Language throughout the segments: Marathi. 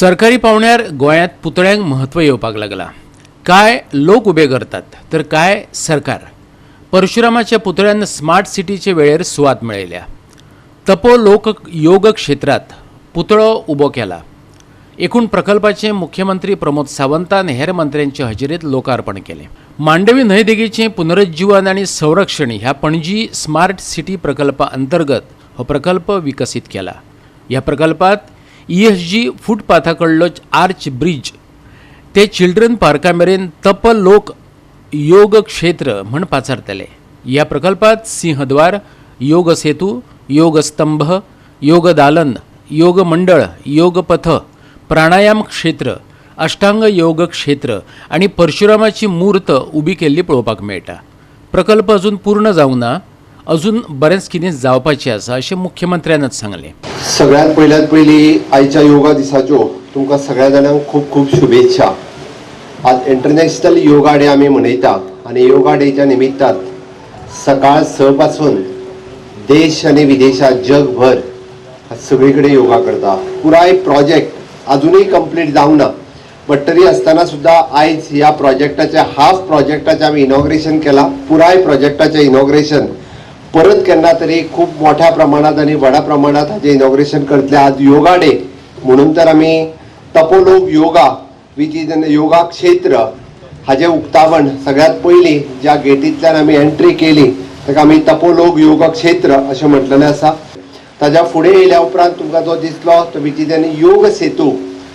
सरकारी पावण्यार गोंयांत पुतळ्यांक म्हत्व येवपाक लागला। काय लोक उबे करतात तर काय सरकार। परशुरामाच्या पुतळ्यान स्मार्ट सिटीचे वेळेर सुवात मेळयल्या। तपो लोक योग क्षेत्रात पुतळो उबो केला। एकूण प्रकल्पाचे मुख्यमंत्री प्रमोद सावंतान हेर मंत्र्यांच्या हजेरीत लोकार्पण केले। मांडवी न्हंय देगेचे पुनरुज्जीवन आणि संरक्षण ह्या पणजी स्मार्ट सिटी प्रकल्पा अंतर्गत हो प्रकल्प विकसित केला। ह्या प्रकल्पात ESG फुटपाथाकडलो आर्च ब्रिज ते चिल्ड्रन पार्का मेरेन तप लोक योग क्षेत्र म्हण पाचारतले। ह्या प्रकल्पात सिंहद्वार, योग सेतू, योग स्तंभ, योग दालन, योग मंडळ, योग पथ, प्राणायाम क्षेत्र, अष्टांग योग क्षेत्र आणि परशुरामाची मूर्त उबी केल्ली पळोवपाक मेळटा। प्रकल्प अजून पूर्ण जावंक ना, अजून बरेंच कितें जावपाचें आसा अशें मुख्यमंत्र्यानच सांगलें। सगळ्यात पयली आयच्या योगा दिसाच्यो तुमकां सगळ्या जाणांक खूब खूब शुभेच्छा। आज इंटरनॅशनल योगा डे आमी मनयता आनी योगा डेच्या निमित्तान सकाळ 6 पासून देश आनी विदेशात जगभर सगळी कडेन योगा करता। पुराय प्रोजेक्ट अजूनही कंप्लीट जावंक ना, बट तरी आसतना सुद्धा आयज ह्या प्रोजेक्टाच्या हाफ प्रोजेक्टाचें आमी इनॉग्रेशन केला। पुराय प्रोजेक्टाचें इनॉग्रेशन परत केन्ना तरी खूप मोठ्या प्रमाणात आणि व्हडा प्रमाणात हाचे इनॉग्रेशन करतले। आज योगा डे म्हणून तर आमी Tapolok yoga which is an yoga क्षेत्र हाचे उक्तावण सगळ्यात पयली ज्या गेटींतल्यान आमी एंट्री केली ताका आमी तपोलोक योगा क्षेत्र अशें म्हटलेलें आसा। ताच्या फुडें येयल्या उपरांत तुमकां जो दिसलो तो विच इज एन योग सेतू।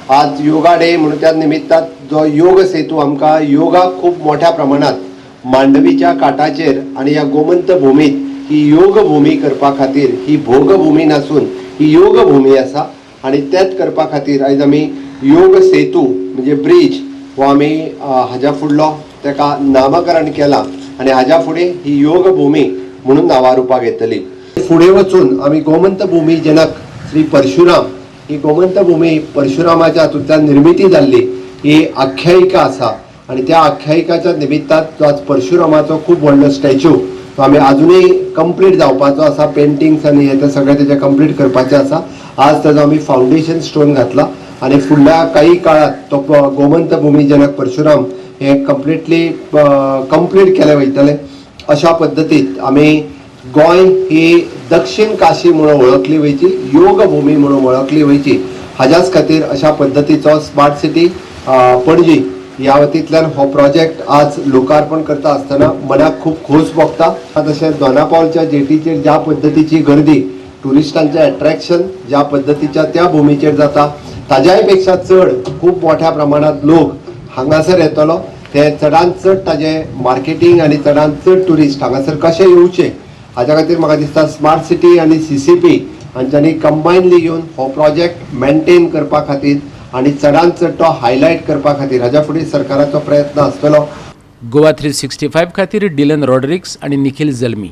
आज योगा डे म्हणून त्या निमित्तान जो योग सेतू आमकां योगा खूप मोठ्या प्रमाणात मांडवीच्या काठाचेर आणि ह्या गोमंत भूमीत ही योग भूमी करपा खातीर ही भोग भूमी नसून ही योग भूमी आसा आणि त्याच करपा खातीर आयज आमी योग सेतू म्हणजे ब्रिज हो आमी हाज्या फुडलो ताका नामकरण केला आणि हाज्या फुडें ही योग भूमी म्हणून नांवां रुपाक येतली। फुडें वचून आमी गोमंत भूमी जनक श्री परशुराम ही गोमंत भूमी परशुरामाच्या हातूंतल्यान निर्मिती जाल्ली ही आख्यायिका आसा आणि त्या आख्यायिकाच्या निमित्तान जो आज परशुरामाचो खूब व्हडलो स्टॅच्यू तो आमी अजूनही कंप्लीट जावपाचो आसा। पेंटिंग्स आनी हे सगळें तेजे कंप्लीट करपाचें आसा। आज ताजो आमी फाउंडेशन स्टोन घातला आणि फुडल्या काही काळात तो गोमंत भूमी जनक परशुराम हे कंप्लीटली कंप्लीट केले वयतले। अशा पद्दतीत आमी गोंय ही दक्षिण काशी म्हणून वळखली वयची, योग भूमी म्हणून वळखली वयची। हाज्याच खातीर अशा पद्दतीचो स्मार्ट सिटी पणजी ह्या वतींतल्यान हो प्रोजेक्ट आज लोकार्पण करता आसतना मनाक खूब खोस भोगता। तशेंच दोनापावलच्या जेटीचेर ज्या पद्दतीची गर्दी टुरिस्टांचें अट्रॅक्शन ज्या पद्दतीच्या त्या भूमीचेर जाता ताज्याय पेक्षा चड खूब मोठ्या प्रमाणात लोक हांगासर येतलो। ते चडांत चड ताजे मार्केटिंग आनी चडांत चड टुरिस्ट हांगासर कशे येवचे हाच्या खातीर म्हाका दिसता स्मार्ट सिटी आनी CCP हांच्यांनी कंबायनली घेवन हो प्रोजेक्ट मेंटेन करपा खातीर आणि चडांत चड तो हायलायट करपा खातीर हाज्या फुडें सरकाराचो प्रयत्न आसतलो। गोवा 365 खातीर डिलन रॉड्रिक्स आणि निखिल जल्मी।